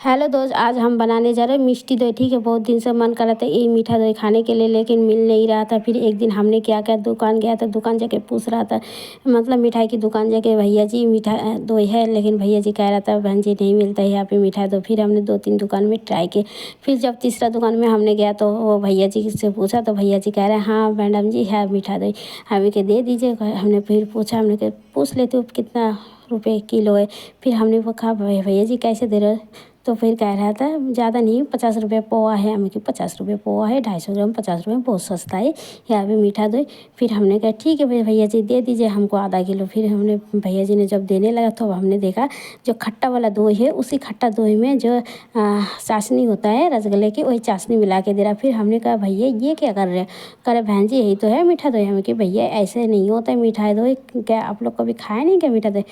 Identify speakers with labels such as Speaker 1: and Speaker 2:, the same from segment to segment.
Speaker 1: Hello दोस्त, आज हम बनाने जा रहे हैं मिष्टी दही। ठीक है, बहुत दिन से मन कर रहा था ये मीठा दही खाने के लिए, लेकिन मिल नहीं रहा था। फिर एक दिन हमने क्या किया, दुकान गया था, दुकान जाके पूछ रहा था, मतलब मिठाई की दुकान जाके, भैया जी मीठा दही है? लेकिन भैया जी कह रहा था बहन जी नहीं मिलता है यहाँ पे मीठा दही। फिर हमने 2-3 दुकान में ट्राई किए। फिर जब तीसरा दुकान में हमने गया तो वो भैया जी से पूछा तो भैया जी कह रहे हैं हाँ मैडम जी है मीठा दही, हमें के दे दीजिए। हमने फिर पूछा, हमने कहा पूछ लेते हो कितना रुपए किलो है। फिर हमने वो कहा भैया जी कैसे दे रहे हो? तो फिर कह रहा था ज़्यादा नहीं, 50 रुपये पौवा है। हमें कि 50 रुपये पौवा है, 250 ग्राम 50 रुपये में बहुत सस्ता है यहाँ पे मीठा दही। फिर हमने कहा ठीक है भैया जी दे दीजिए हमको आधा किलो। फिर हमने भैया जी ने जब देने लगा तो हमने देखा जो खट्टा वाला दही है, उसी खट्टा दही में जो चाशनी होता है रसगुल्ले की, वही चाशनी मिला के दे रहा। फिर हमने कहा भैया ये क्या कर रहे हैं? कह रहे बहन जी यही तो है मीठा दही। हमें कि भैया ऐसे नहीं होता है मीठा दही, क्या आप लोग कभी खाए नहीं क्या मीठा दही?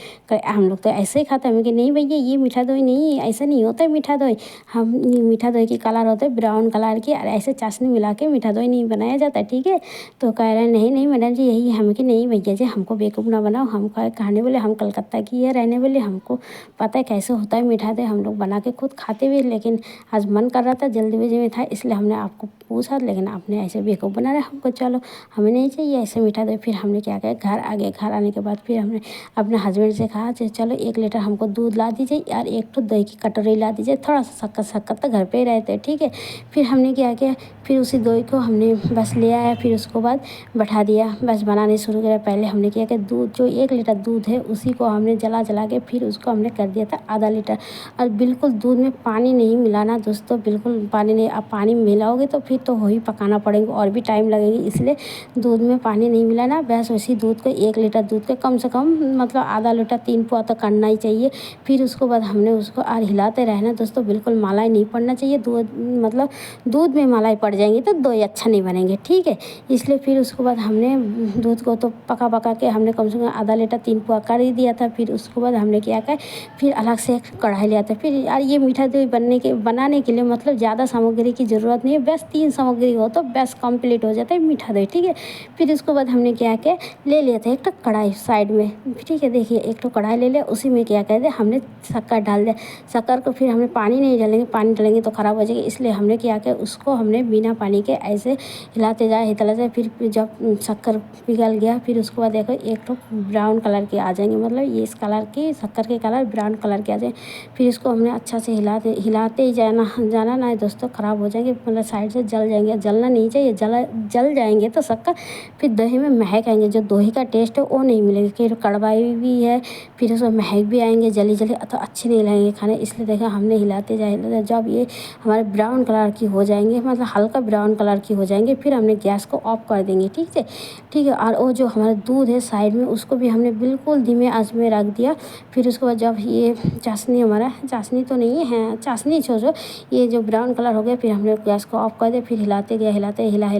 Speaker 1: हम लोग तो ऐसे ही खाते हैं। हमें कि नहीं भैया ये मीठा दही नहीं है, ऐसा नहीं होता है मीठा दही। हम ये मीठा दही की कलर होता है ब्राउन कलर की, और ऐसे चाशनी मिला के मीठा दही नहीं बनाया जाता है। ठीक है, तो कह रहे हैं नहीं नहीं मैडम जी यही है। हम कि नहीं भैया जी हमको बेवकूफ़ ना बनाओ, हम खाने वाले, हम कलकत्ता की है रहने वाले, हमको पता है कैसे होता है मीठा दही, हम लोग बना के खुद खाते हुए। लेकिन आज मन कर रहा था, जल्दीबाजी में था, इसलिए हमने आपको पूछा, लेकिन आपने ऐसे बेवकूफ़ बना रहे हमको। चलो हमें नहीं चाहिए ऐसे मीठा दही। फिर हमने क्या किया, घर आ गए। घर आने के बाद फिर हमने अपने हस्बैंड से कहा चलो 1 लीटर हमको दूध ला दीजिए और 1 तो दही की कटोरी ला दीजिए, थोड़ा सा शक्कर शक्कर तो घर पे ही रहते हैं। ठीक है, फिर हमने क्या किया, फिर उसी दही को हमने बस ले आया। फिर उसको बाद बैठा दिया, बस बनाने शुरू किया। पहले हमने किया कि दूध जो 1 लीटर दूध है उसी को हमने जला जला के फिर उसको हमने कर दिया था आधा लीटर। और बिल्कुल दूध में पानी नहीं मिलाना दोस्तों, बिल्कुल पानी नहीं। आप पानी मिलाओगे तो फिर तो वही पकाना पड़ेगा और भी टाइम लगेगी, इसलिए दूध में पानी नहीं मिलाना। बस उसी दूध को 1 लीटर दूध के कम से कम मतलब आधा लीटर 3 पौआ तो करना ही चाहिए। फिर उसको बाद हमने उसको और हिलाते रहना दोस्तों, बिल्कुल मलाई नहीं पड़ना चाहिए। दूध मतलब दूध में मलाई पड़ जाएंगी तो दही अच्छा नहीं बनेंगे। ठीक है, इसलिए फिर उसके बाद हमने दूध को तो पका पका के हमने कम से कम आधा लीटर 3 पौआ कर ही दिया था। फिर उसके बाद हमने क्या किया, फिर अलग से एक कढ़ाई लिया था। फिर यार ये मीठा दही बनाने के लिए मतलब ज़्यादा सामग्री की ज़रूरत नहीं है, बस 3 सामग्री हो तो बस कंप्लीट हो जाता है मीठा दही। ठीक है, फिर उसके बाद हमने क्या किया, ले लिया था एक तो कढ़ाई साइड में। ठीक है, देखिए एक तो कढ़ाई ले लिया, उसी में क्या कहते हैं हमने शक्कर डाल दिया। शक्कर को फिर हमने पानी नहीं डालेंगे, पानी डालेंगे तो ख़राब हो जाएगी, इसलिए हमने क्या किया उसको हमने बिना पानी के ऐसे हिलाते जाए। फिर जब शक्कर पिघल गया फिर उसके बाद देखो एक तो ब्राउन कलर के आ जाएंगे, मतलब ये इस कलर की शक्कर के कलर ब्राउन कलर के आ जाए। फिर इसको हमने अच्छा से हिलाते ही जाना ना दोस्तों, ख़राब हो जाएंगे, मतलब साइड से जल जाएंगे। जलना नहीं चाहिए, जल जाएंगे तो शक्कर फिर दही में महक आएंगे, जो दही का टेस्ट है वो नहीं मिलेगा। फिर कड़वाई भी है, फिर उसमें महक भी आएंगे, जली जली तो अच्छे नहीं लगेंगे खाने। इसलिए देखा हमने हिलाते जाए, जब ये हमारे ब्राउन कलर की हो जाएंगे, मतलब हल्का ब्राउन कलर की हो जाएंगे, फिर हमने गैस को ऑफ कर देंगे। ठीक है, ठीक है। और वो जो हमारा दूध है साइड में, उसको भी हमने बिल्कुल धीमे आंच में रख दिया। फिर उसके बाद जब ये चाशनी हमारा, चाशनी तो नहीं है, चाशनी छोड़ो, ये जो ब्राउन कलर हो गया, फिर हमने गैस को ऑफ कर दिया। फिर हिलाते गया, हिला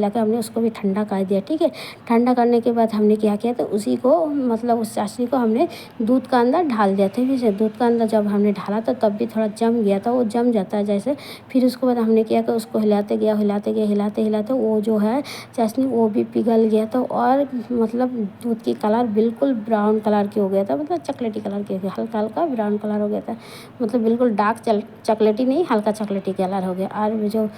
Speaker 1: के हमने उसको भी ठंडा कर दिया। ठीक है, ठंडा करने के बाद हमने क्या किया, तो उसी को मतलब उस चाशनी को हमने दूध का अंदर ढाल दिया था। ठीक है, दूध का अंदर जब हमने ढाला था तब भी थोड़ा जम गया था, वो जम जाता है जैसे। फिर उसके बाद हमने किया कि उसको हिलाते गया, हिलाते वो जो है चाशनी वो भी पिघल गया था, और मतलब दूध की कलर बिल्कुल ब्राउन कलर की हो गया था, मतलब चॉकलेटी कलर की हो गया, हल्का हल्का ब्राउन कलर हो गया था, मतलब बिल्कुल डार्क चॉकलेटी नहीं, हल्का चॉकलेटी कलर हो गया। और जो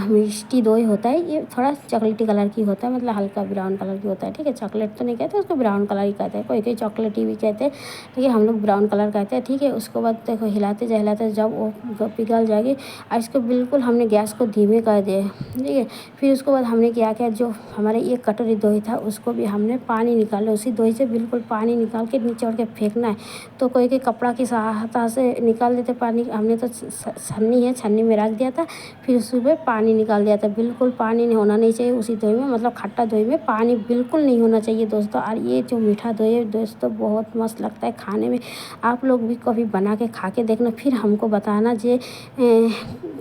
Speaker 1: मिष्टी दही होता है ये थोड़ा चॉकलेटी कलर की होता है, मतलब हल्का ब्राउन कलर की होता है। ठीक है, चॉकलेट तो नहीं कहते उसको, ब्राउन कलर ही कहते हैं, कोई कोई चॉकलेटी भी कहते हैं, ठीक है, हम लोग ब्राउन कलर कहते हैं। ठीक है, उसके बाद देखो हिलाते जब वो पिघल जाएगी, और इसको बिल्कुल हमने गैस को धीमे कर दिया। ठीक है, फिर उसके बाद हमने क्या किया, जो हमारे एक कटोरी दही था उसको भी हमने पानी निकाला, उसी दही से बिल्कुल पानी निकाल के निचोड़ के फेंकना है। तो कोई कोई कपड़ा की सहायता से निकाल देते पानी, हमने तो छन्नी है, छन्नी में रख दिया था, फिर उसमें पानी निकाल दिया था। बिल्कुल पानी नहीं होना नहीं चाहिए उसी दही में, मतलब खट्टा दही में पानी बिल्कुल नहीं होना चाहिए दोस्तों। और ये जो मीठा दही है दोस्तों बहुत मस्त लगता है खाने में, आप लोग भी कभी बना के खा के देखना, फिर हमको बताना जे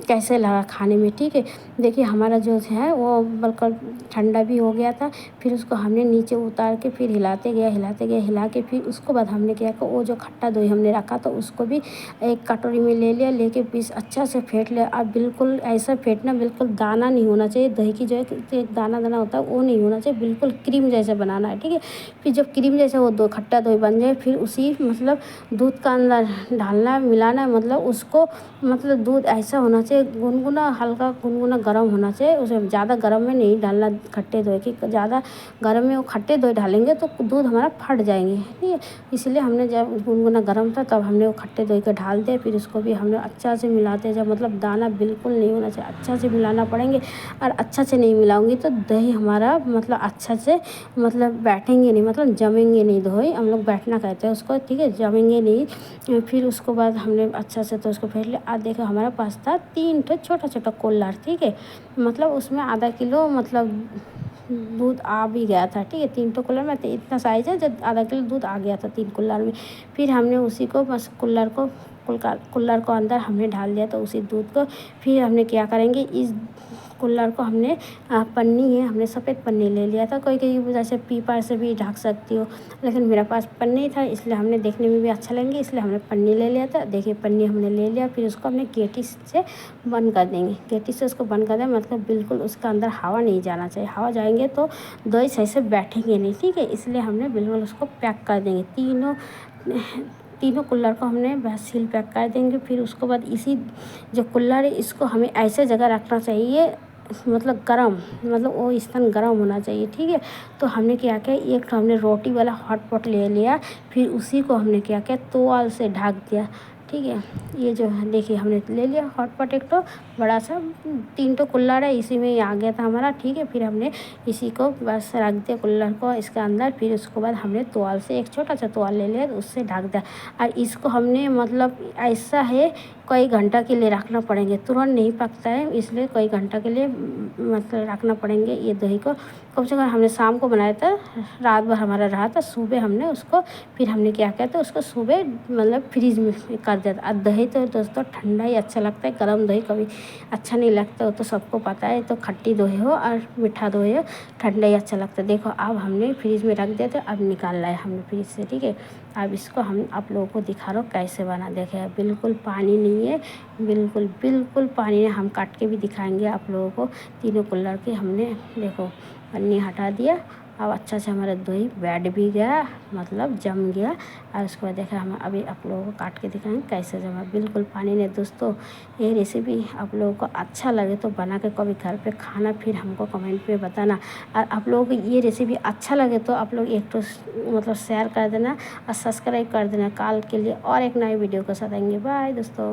Speaker 1: कैसे लगा खाने में, ठीक है। देखिए हमारा जो है वो बिल्कुल ठंडा भी हो गया था। फिर उसको हमने नीचे उतार के फिर हिलाते गए हिला के फिर उसको बाद हमने क्या किया, वो जो खट्टा दही हमने रखा था उसको भी एक कटोरी में ले लिया, लेके पीस अच्छा से फेंट लिया। अब बिल्कुल ऐसा फेंटना, बिल्कुल दाना नहीं होना चाहिए, दही की जो है एक दाना दाना होता है वो नहीं होना चाहिए, बिल्कुल क्रीम जैसा बनाना है, ठीक है। फिर जब क्रीम जैसा वो दो खट्टा दही बन जाए फिर उसी मतलब दूध का अंदर डालना है, मिलाना है। मतलब उसको मतलब दूध ऐसा होना चाहिए गुनगुना, हल्का गुनगुना गर्म होना चाहिए, उसे ज़्यादा गर्म में नहीं डालना खट्टे दही की। ज़्यादा गर्म में वो खट्टे दही डालेंगे तो दूध हमारा फट जाएंगे, ठीक है। इसलिए हमने जब गुनगुना गर्म था तब हमने वो खट्टे दही को डाल दिया। फिर उसको भी हमने अच्छा से मिलाते जब मतलब दाना बिल्कुल नहीं होना चाहिए, अच्छा से मिलाना पड़ेंगे। और अच्छा से नहीं मिलाऊंगी तो दही हमारा मतलब अच्छा से मतलब बैठेंगे नहीं, मतलब जमेंगे नहीं। दही हम लोग बैठना कहते हैं उसको, ठीक है, जमेंगे नहीं। फिर उसको बाद हमने अच्छा से तो उसको फेंट लिया। आज देखो हमारे पास था 3 ठो छोटा छोटा कुल्हड़, ठीक है। मतलब उसमें आधा किलो मतलब दूध आ भी गया था, ठीक है। 3 ठो कुल्हड़ में तो इतना साइज है जब आधा किलो दूध आ गया था 3 कुल्हड़ में। फिर हमने उसी को बस कुल्हड़ को अंदर हमने डाल दिया तो उसी दूध को फिर हमने क्या करेंगे, इस कुल्हड़ को हमने पन्नी है, हमने सफ़ेद पन्नी ले लिया था। कोई कोई जैसे पीपर से भी ढक सकती हो, लेकिन मेरे पास पन्नी था इसलिए हमने देखने में भी अच्छा लगेंगे इसलिए हमने पन्नी ले लिया था। देखिए पन्नी हमने ले लिया। फिर उसको हमने केटी से बंद कर देंगे, केटी से उसको बंद कर दें, मतलब बिल्कुल उसका अंदर हवा नहीं जाना चाहिए। हवा जाएंगे तो दही सही से बैठेंगे नहीं, ठीक है। इसलिए हमने बिल्कुल उसको पैक कर देंगे। तीनों कुल्हड़ को हमने बस सील पैक कर देंगे। फिर उसके बाद इसी जो कुल्हड़ है इसको हमें ऐसे जगह रखना चाहिए मतलब गरम, मतलब वो स्तन गरम होना चाहिए, ठीक है। तो हमने क्या किया, एक तो हमने रोटी वाला हॉट पॉट ले लिया। फिर उसी को हमने क्या किया, तोवाल से ढक दिया, ठीक है। ये जो है देखिए हमने ले लिया हॉट पॉट एक तो बड़ा सा, 3 तो कुल्हड़ है इसी में ही आ गया था हमारा, ठीक है। फिर हमने इसी को बस रख दिया कुल्हड़ को इसके अंदर। फिर उसके बाद हमने तोवाल से एक छोटा सा तोवाल ले लिया उससे ढक दिया। और इसको हमने मतलब ऐसा है कई घंटा के लिए रखना पड़ेंगे, तुरंत नहीं पकता है इसलिए कई घंटा के लिए मतलब रखना पड़ेंगे ये दही को। कम से कम हमने शाम को बनाया था, रात भर हमारा रहा था, सुबह हमने उसको फिर हमने क्या किया था उसको सुबह मतलब फ्रीज में कर दिया था। अब दही तो दोस्तों ठंडा ही अच्छा लगता है, गर्म दही कभी अच्छा नहीं लगता, वो तो सबको पता है। तो खट्टी दही हो और मीठा दही हो, ठंडा ही अच्छा लगता है। देखो अब हमने फ्रीज में रख दिया था, अब निकाल लाए हमने फ्रीज से, ठीक है। अब इसको हम आप लोगों को दिखा रहा हूँ कैसे बना। देखे बिल्कुल पानी नहीं है, बिल्कुल बिल्कुल पानी नहीं, हम काट के भी दिखाएंगे आप लोगों को। तीनों कुल्हड़ के हमने देखो पन्नी हटा दिया। अब अच्छा से हमारा दही बैठ भी गया, मतलब जम गया। और उसके बाद देखा हम अभी आप लोगों को काट के दिखाएंगे कैसे जमा, बिल्कुल पानी नहीं। दोस्तों ये रेसिपी आप लोगों को अच्छा लगे तो बना के कभी घर पे खाना, फिर हमको कमेंट पे बताना। और आप लोगों को ये रेसिपी अच्छा लगे तो आप लोग एक तो मतलब शेयर कर देना और सब्सक्राइब कर देना। कल के लिए और एक नई वीडियो के साथ आएंगे। बाय दोस्तों।